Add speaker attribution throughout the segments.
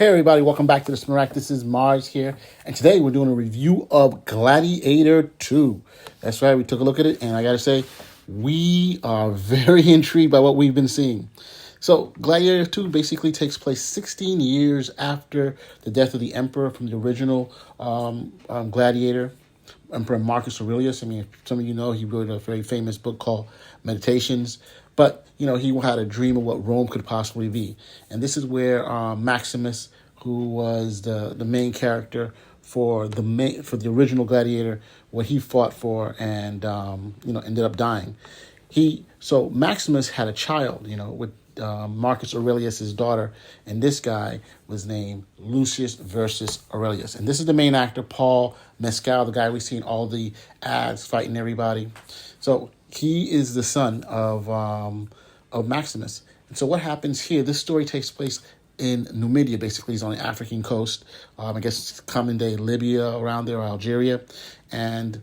Speaker 1: Hey everybody, welcome back to the Spinnerrack. This is Mars here, and today we're doing a review of Gladiator 2. That's right, we took a look at it, and I gotta say, we are very intrigued by what we've been seeing. So, Gladiator 2 basically takes place 16 years after the death of the Emperor from the original Gladiator, Emperor Marcus Aurelius. I mean, some of you know he wrote a very famous book called Meditations. But, you know, he had a dream of what Rome could possibly be. And this is where Maximus, who was the main character for the original Gladiator, what he fought for and, ended up dying. So Maximus had a child, with Marcus Aurelius' daughter. And this guy was named Lucius Versus Aurelius. And this is the main actor, Paul Mescal, the guy we see in all the ads fighting everybody. So he is the son of Maximus. And so what happens here, this story takes place in Numidia, basically. He's on the African coast. I guess common day Libya, around there, or Algeria. And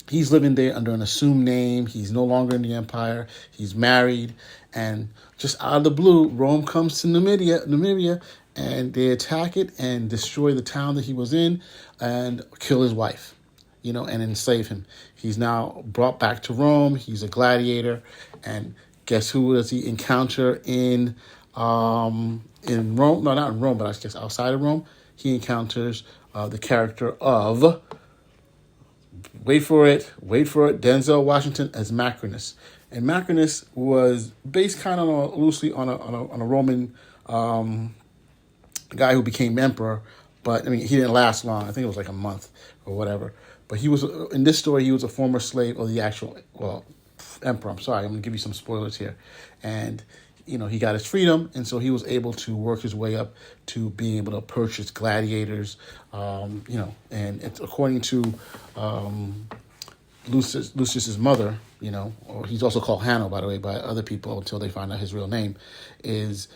Speaker 1: he's living there under an assumed name. He's no longer in the empire. He's married. And just out of the blue, Rome comes to Numidia, and they attack it and destroy the town that he was in and kill his wife, and enslave him. He's now brought back to Rome. He's a gladiator. And guess who does he encounter in Rome? No, not in Rome, but I guess outside of Rome. He encounters the character of, wait for it, Denzel Washington as Macrinus. And Macrinus was based kind of loosely on a Roman guy who became emperor. But, I mean, he didn't last long. I think it was like a month or whatever. But he was, in this story, he was a former slave of the actual, emperor. I'm sorry, I'm going to give you some spoilers here. And, he got his freedom, and so he was able to work his way up to being able to purchase gladiators, and it's according to Lucius's mother, or he's also called Hanno, by the way, by other people until they find out his real name, is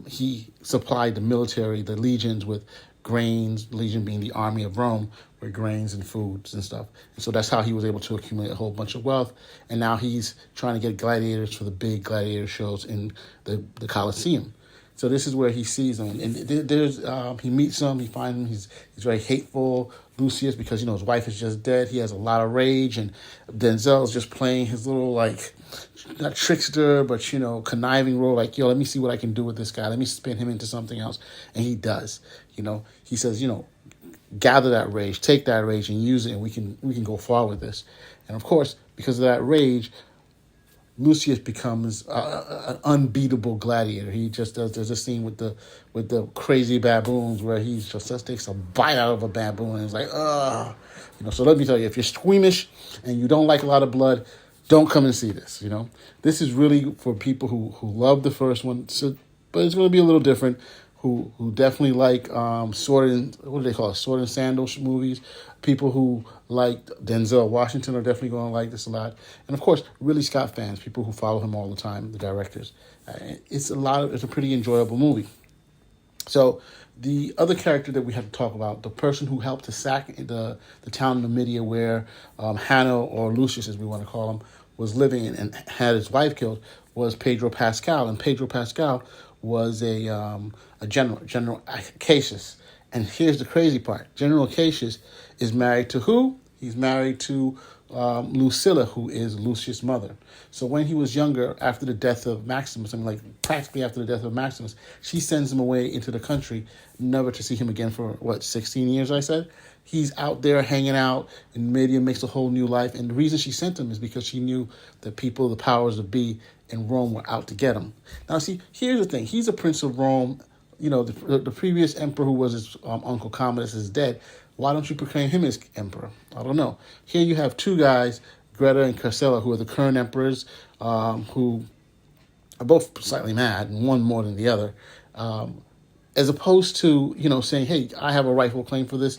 Speaker 1: he supplied the military, the legions, with grains, legion being the army of Rome, with grains and foods and stuff. And so that's how he was able to accumulate a whole bunch of wealth. And now he's trying to get gladiators for the big gladiator shows in the Colosseum. So this is where he sees them. And he meets them, he finds him, he's very hateful, Lucius, because, his wife is just dead. He has a lot of rage, and Denzel's just playing his little, not trickster, but, conniving role, let me see what I can do with this guy. Let me spin him into something else. And he does. He says, gather that rage, take that rage and use it, and we can go far with this. And of course, because of that rage, Lucius becomes an unbeatable gladiator. He just does. There's a scene with the crazy baboons where he just takes a bite out of a baboon and it's like, ugh. So let me tell you, if you're squeamish and you don't like a lot of blood, don't come and see this. This is really for people who love the first one. So, but it's going to be a little different. Who definitely like sword and sandal movies. People who like Denzel Washington are definitely going to like this a lot. And of course, Ridley Scott fans, people who follow him all the time, the directors. It's a pretty enjoyable movie. So the other character that we have to talk about, the person who helped to sack the town of Numidia where Hanno, or Lucius as we want to call him, was living and had his wife killed, was Pedro Pascal. And Pedro Pascal was a General Cassius. And here's the crazy part. General Cassius is married to who? He's married to Lucilla, who is Lucius' mother. So when he was younger, after the death of Maximus, practically after the death of Maximus, she sends him away into the country, never to see him again for, 16 years, I said? He's out there hanging out, and Media makes a whole new life. And the reason she sent him is because she knew that people, the powers that be in Rome, were out to get him. Now, see, here's the thing. He's a prince of Rome. The previous emperor, who was his uncle Commodus, is dead. Why don't you proclaim him as emperor? I don't know. Here you have two guys, Greta and Carcella, who are the current emperors, who are both slightly mad, and one more than the other, as opposed to, saying, hey, I have a rightful claim for this.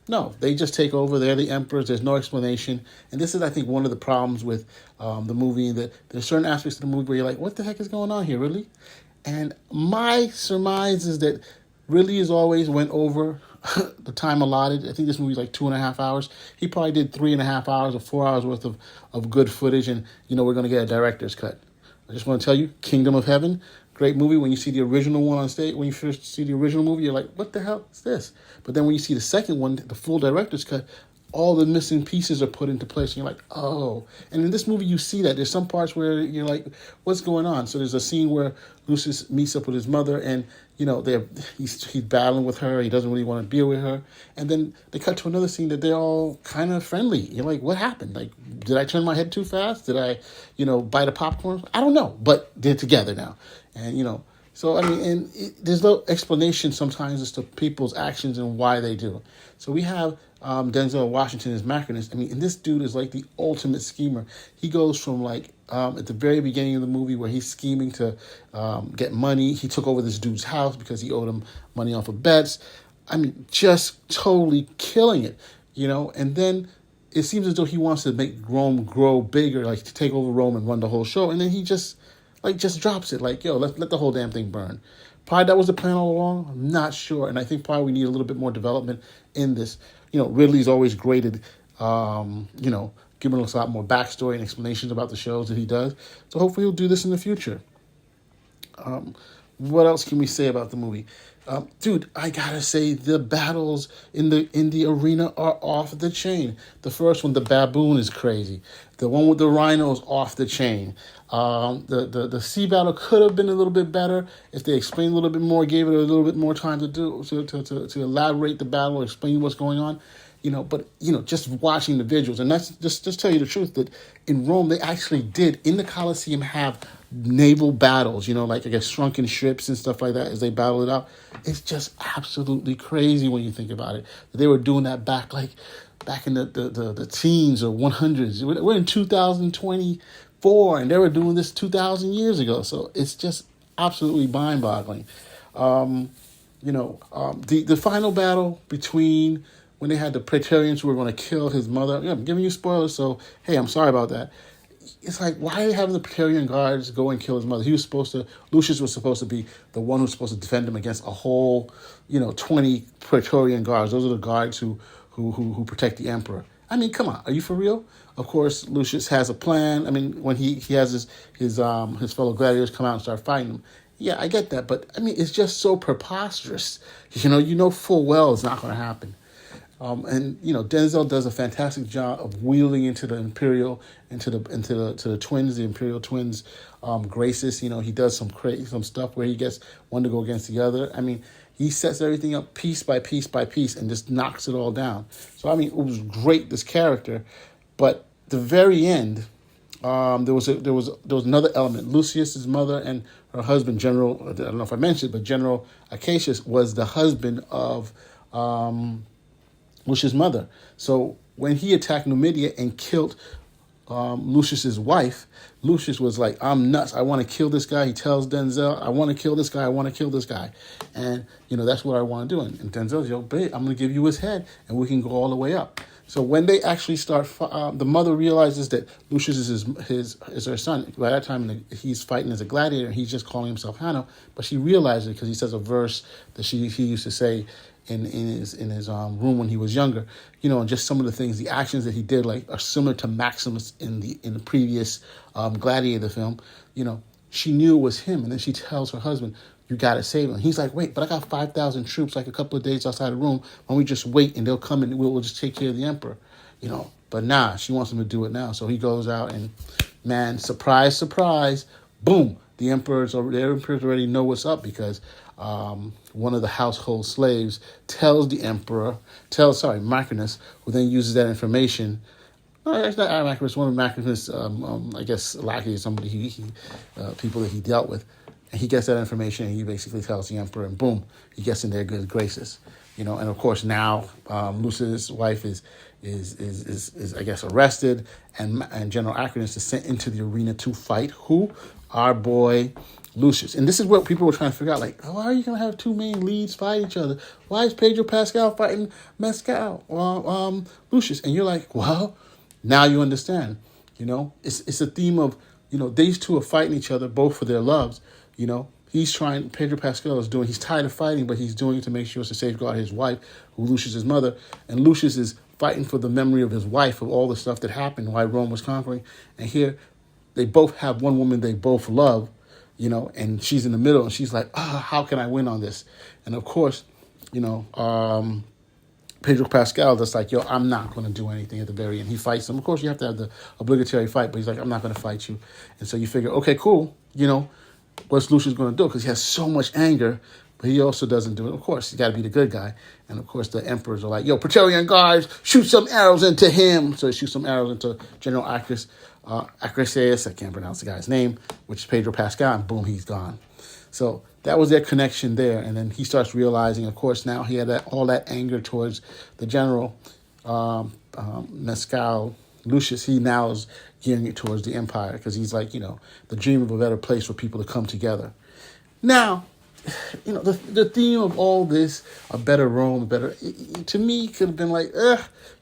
Speaker 1: No, they just take over. They're the emperors. There's no explanation. And this is, I think, one of the problems with the movie, that there's certain aspects of the movie where you're like, what the heck is going on here, Ridley? And my surmise is that Ridley has always went over the time allotted. I think this movie's like 2.5 hours. He probably did 3.5 hours or 4 hours worth of good footage. And, we're going to get a director's cut. I just want to tell you, Kingdom of Heaven, great movie. When you see the original one on stage, when you first see the original movie, you're like, what the hell is this? But then when you see the second one, the full director's cut, all the missing pieces are put into place, and you're like, oh. And in this movie, you see that. There's some parts where you're like, what's going on? So there's a scene where Lucius meets up with his mother, and, you know, he's battling with her. He doesn't really want to be with her. And then they cut to another scene that they're all kind of friendly. You're like, what happened? Like, did I turn my head too fast? Did I, bite a popcorn? I don't know. But they're together now. And, so, I mean, there's no explanation sometimes as to people's actions and why they do it. So we have Denzel Washington as Macronist. I mean, and this dude is like the ultimate schemer. He goes from at the very beginning of the movie where he's scheming to get money. He took over this dude's house because he owed him money off of bets. I mean, just totally killing it, And then it seems as though he wants to make Rome grow bigger, like to take over Rome and run the whole show. And then he just drops it. Like, yo, let the whole damn thing burn. Probably that was the plan all along. I'm not sure. And I think probably we need a little bit more development in this. Ridley's always graded, giving us a lot more backstory and explanations about the shows that he does. So hopefully he'll do this in the future. What else can we say about the movie? Dude, I gotta say the battles in the arena are off the chain. The first one, the baboon, is crazy. The one with the rhino is off the chain. The sea battle could have been a little bit better if they explained a little bit more, gave it a little bit more time to elaborate the battle, explain what's going on. But just watching the visuals, and that's just tell you the truth that in Rome they actually did in the Colosseum have naval battles, like I guess shrunken ships and stuff like that as they battle it out. It's just absolutely crazy when you think about it. They were doing that back in the teens or 100s. We're in 2024 and they were doing this 2,000 years ago. So it's just absolutely mind-boggling. The final battle between when they had the Praetorians who were going to kill his mother. Yeah, I'm giving you spoilers, so hey, I'm sorry about that. It's like, why are they having the Praetorian guards go and kill his mother? Lucius was supposed to be the one who was supposed to defend him against a whole, 20 Praetorian guards. Those are the guards who protect the emperor. I mean, come on, are you for real? Of course, Lucius has a plan. I mean, when he has his fellow gladiators come out and start fighting him. Yeah, I get that, but I mean, it's just so preposterous. You know full well it's not going to happen. Denzel does a fantastic job of wheeling into the Imperial, into the twins, the Imperial twins, graces. He does some stuff where he gets one to go against the other. I mean, he sets everything up piece by piece by piece and just knocks it all down. So I mean, it was great, this character, but the very end, there was another element. Lucius's mother and her husband, General, I don't know if I mentioned, but General Acacius was the husband of Lucius' mother. So when he attacked Numidia and killed Lucius's wife, Lucius was like, I'm nuts. I want to kill this guy. He tells Denzel, I want to kill this guy. I want to kill this guy. And, that's what I want to do. And Denzel's, babe, I'm going to give you his head and we can go all the way up. So when they actually start, the mother realizes that Lucius is her son. By that time, he's fighting as a gladiator. And he's just calling himself Hanno. But she realizes it because he says a verse that he used to say in his room when he was younger, and just some of the things, the actions that he did, are similar to Maximus in the previous Gladiator film. She knew it was him, and then she tells her husband, "You got to save him." He's like, "Wait, but I got 5,000 troops, a couple of days outside the room. Why don't we just wait and they'll come and we'll just take care of the emperor, But nah, she wants him to do it now, so he goes out and, man, surprise, surprise, boom. The emperors already know what's up because one of the household slaves tells Macrinus, who then uses that information. No, it's not Macrinus. One of Macrinus, I guess, lackeys, somebody people that he dealt with, and he gets that information and he basically tells the emperor, and boom, he gets in their good graces. And of course now Lucius' wife is I guess arrested, and General Acrinus is sent into the arena to fight who? Our boy Lucius. And this is what people were trying to figure out, why are you going to have two main leads fight each other? Why is Pedro Pascal fighting Lucius? And you're like, well, now you understand. It's a theme of, these two are fighting each other, both for their loves. Pedro Pascal he's tired of fighting, but he's doing it to make sure to safeguard his wife, who Lucius' his mother. And Lucius is fighting for the memory of his wife, of all the stuff that happened while Rome was conquering. And here, they both have one woman they both love, and she's in the middle, and she's like, how can I win on this? And of course, Pedro Pascal just like, yo, I'm not going to do anything at the very end. He fights him. Of course, you have to have the obligatory fight, but he's like, I'm not going to fight you. And so you figure, okay, cool, what's Lucius going to do? Because he has so much anger, but he also doesn't do it. Of course, you got to be the good guy. And of course, the emperors are like, yo, Praetorian guards, shoot some arrows into him. So they shoot some arrows into General Acrisius, I can't pronounce the guy's name, which is Pedro Pascal, and boom, he's gone. So that was their connection there. And then he starts realizing, of course, now he had all that anger towards the general, Mescal Lucius. He now is gearing it towards the empire because he's like, the dream of a better place for people to come together. Now, the theme of all this, a better Rome, to me, could have been like,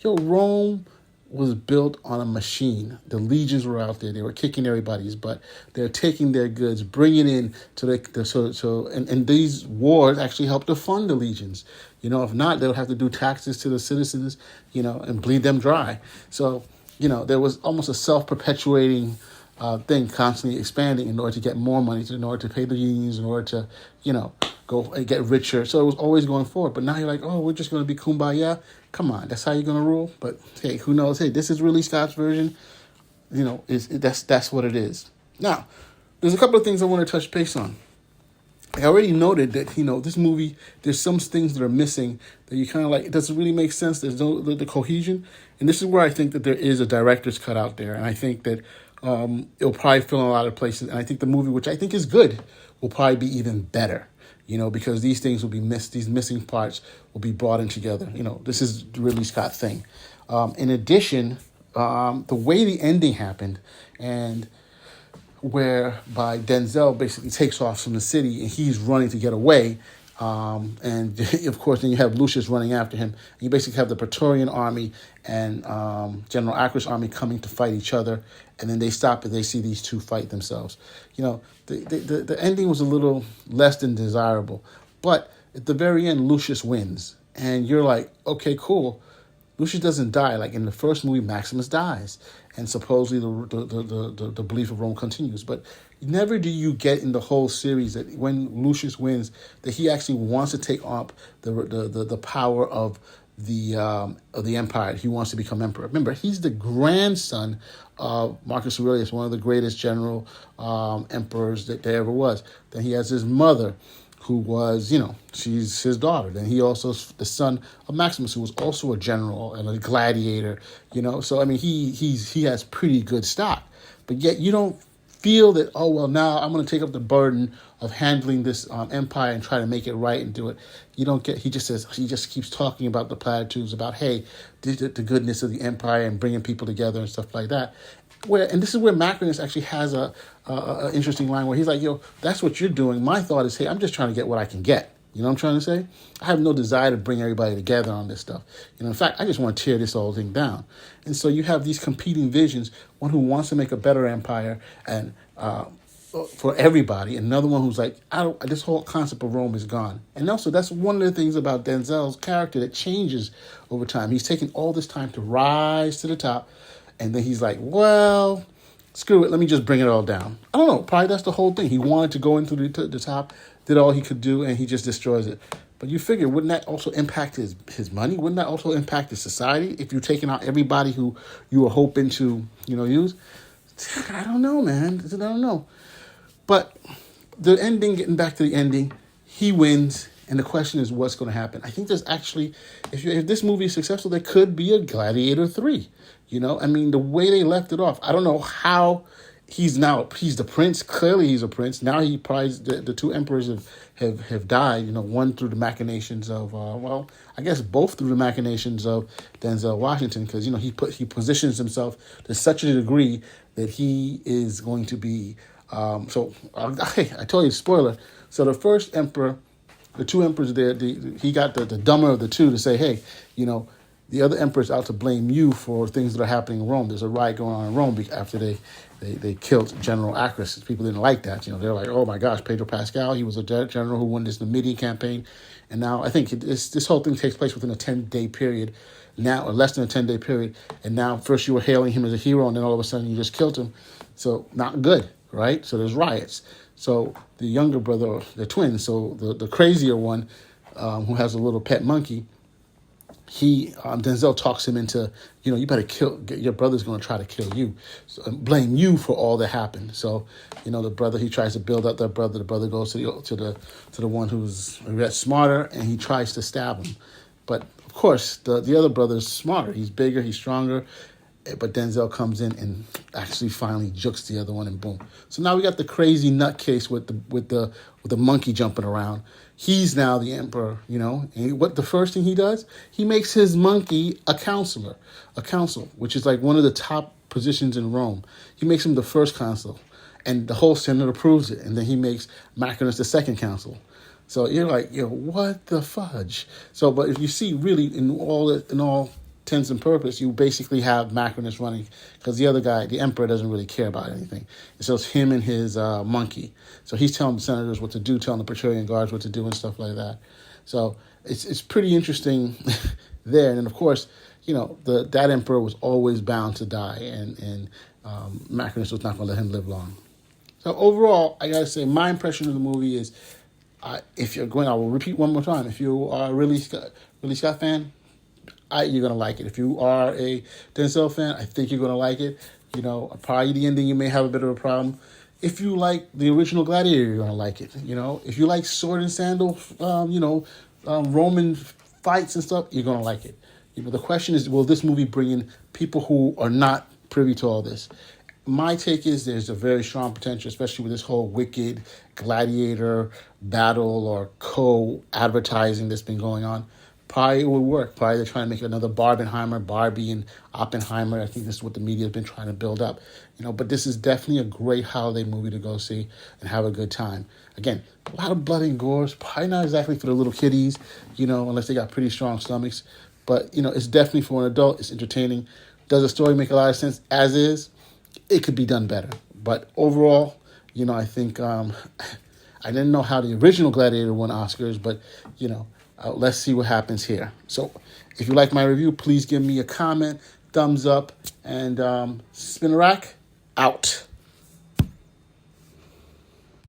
Speaker 1: Rome was built on a machine. The legions were out there. They were kicking everybody's butt. They're taking their goods, bringing in and these wars actually help to fund the legions. If not, they'll have to do taxes to the citizens, and bleed them dry. So, there was almost a self-perpetuating thing constantly expanding in order to get more money, in order to pay the unions, in order to, go and get richer. So it was always going forward. But now you're like, we're just going to be kumbaya. Come on, that's how you're going to rule? But hey, who knows? Hey, this is Ridley Scott's version. That's what it is. Now, there's a couple of things I want to touch base on. I already noted that, this movie, there's some things that are missing that you kind of like, it doesn't really make sense. There's no the cohesion. And this is where I think that there is a director's cut out there. And I think that it'll probably fill in a lot of places. And I think the movie, which I think is good, will probably be even better, because these things will be missed. These missing parts will be brought in together. This is the Ridley Scott thing. In addition, the way the ending happened and whereby Denzel basically takes off from the city and he's running to get away. And of course, then you have Lucius running after him. You basically have the Praetorian army and General Acris' army coming to fight each other. And then they stop and they see these two fight themselves. The ending was a little less than desirable. But at the very end, Lucius wins. And you're like, okay, cool. Lucius doesn't die. Like in the first movie, Maximus dies. And supposedly the belief of Rome continues. But never do you get in the whole series that when Lucius wins, that he actually wants to take up the power of the empire. He wants to become emperor. Remember, he's the grandson of Marcus Aurelius, one of the greatest general emperors that there ever was. Then he has his mother, who was, she's his daughter. Then he also is the son of Maximus, who was also a general and a gladiator, So, I mean, he has pretty good stock. But yet you don't feel that, now I'm going to take up the burden of handling this empire and try to make it right and do it. You don't get, he just keeps talking about the platitudes about, hey, the goodness of the empire and bringing people together and stuff like that. And this is where Macrinus actually has a interesting line where he's like, that's what you're doing. My thought is, hey, I'm just trying to get what I can get. You know what I'm trying to say? I have no desire to bring everybody together on this stuff. In fact, I just want to tear this whole thing down. And so you have these competing visions, one who wants to make a better empire and for everybody, and another one who's like, this whole concept of Rome is gone. And also, that's one of the things about Denzel's character that changes over time. He's taking all this time to rise to the top, and then he's like, well, screw it, let me just bring it all down. I don't know, probably that's the whole thing. He wanted to go into the top, did all he could do, and he just destroys it. But you figure, wouldn't that also impact his money? Wouldn't that also impact his society if you're taking out everybody who you were hoping to, use? I don't know, man. I don't know. But the ending, getting back to the ending, he wins, and the question is what's going to happen. I think there's actually, if this movie is successful, there could be a Gladiator 3. I mean, the way they left it off, I don't know how he's the prince. Clearly he's a prince. Now he probably, the two emperors have died, one through the machinations of, I guess both through the machinations of Denzel Washington, because, he positions himself to such a degree that he is going to be, I told you, spoiler. So the first emperor, the two emperors there, he got the dumber of the two to say, hey, the other emperor's out to blame you for things that are happening in Rome. There's a riot going on in Rome after they killed General Acris. People didn't like that. They're like, oh my gosh, Pedro Pascal, he was a general who won this Numidian campaign. And now I think this whole thing takes place within a 10-day period now, or less than a 10-day period. And now first you were hailing him as a hero, and then all of a sudden you just killed him. So not good, right? So there's riots. So the younger brother, the twins, so the crazier one, who has a little pet monkey, Denzel talks him into, you better your brother's going to try to kill you, so, blame you for all that happened. So, the brother, he tries to build up that brother. The brother goes to the one who's smarter, and he tries to stab him. But of course, the other brother's smarter. He's bigger, he's stronger. But Denzel comes in and actually finally jukes the other one, and boom. So now we got the crazy nutcase with the monkey jumping around. He's now the emperor, And what the first thing he does? He makes his monkey a council, which is like one of the top positions in Rome. He makes him the first consul, and the whole Senate approves it. And then he makes Macrinus the second consul. So you're like, what the fudge? So, but if you see, really, in all intents and purpose, you basically have Macrinus running, because the other guy, the emperor, doesn't really care about anything. So it's him and his monkey. So he's telling the senators what to do, telling the Praetorian Guards what to do and stuff like that. So it's pretty interesting there. And then, of course, that emperor was always bound to die, and Macrinus was not going to let him live long. So overall, I got to say, my impression of the movie is, if you're going, I will repeat one more time, if you are a Ridley Scott fan, you're going to like it. If you are a Denzel fan, I think you're going to like it. Probably the ending, you may have a bit of a problem. If you like the original Gladiator, you're going to like it. If you like sword and sandal, Roman fights and stuff, you're going to like it. The question is, will this movie bring in people who are not privy to all this? My take is there's a very strong potential, especially with this whole Wicked Gladiator battle or co-advertising that's been going on. Probably it would work. Probably they're trying to make another Barbenheimer, Barbie and Oppenheimer. I think this is what the media has been trying to build up. But this is definitely a great holiday movie to go see and have a good time. Again, a lot of blood and gore. Probably not exactly for the little kiddies, unless they got pretty strong stomachs. But, it's definitely for an adult. It's entertaining. Does the story make a lot of sense? As is, it could be done better. But overall, I think I didn't know how the original Gladiator won Oscars, but, let's see what happens here. So if you like my review, please give me a comment, thumbs up, and Spinnerrack out.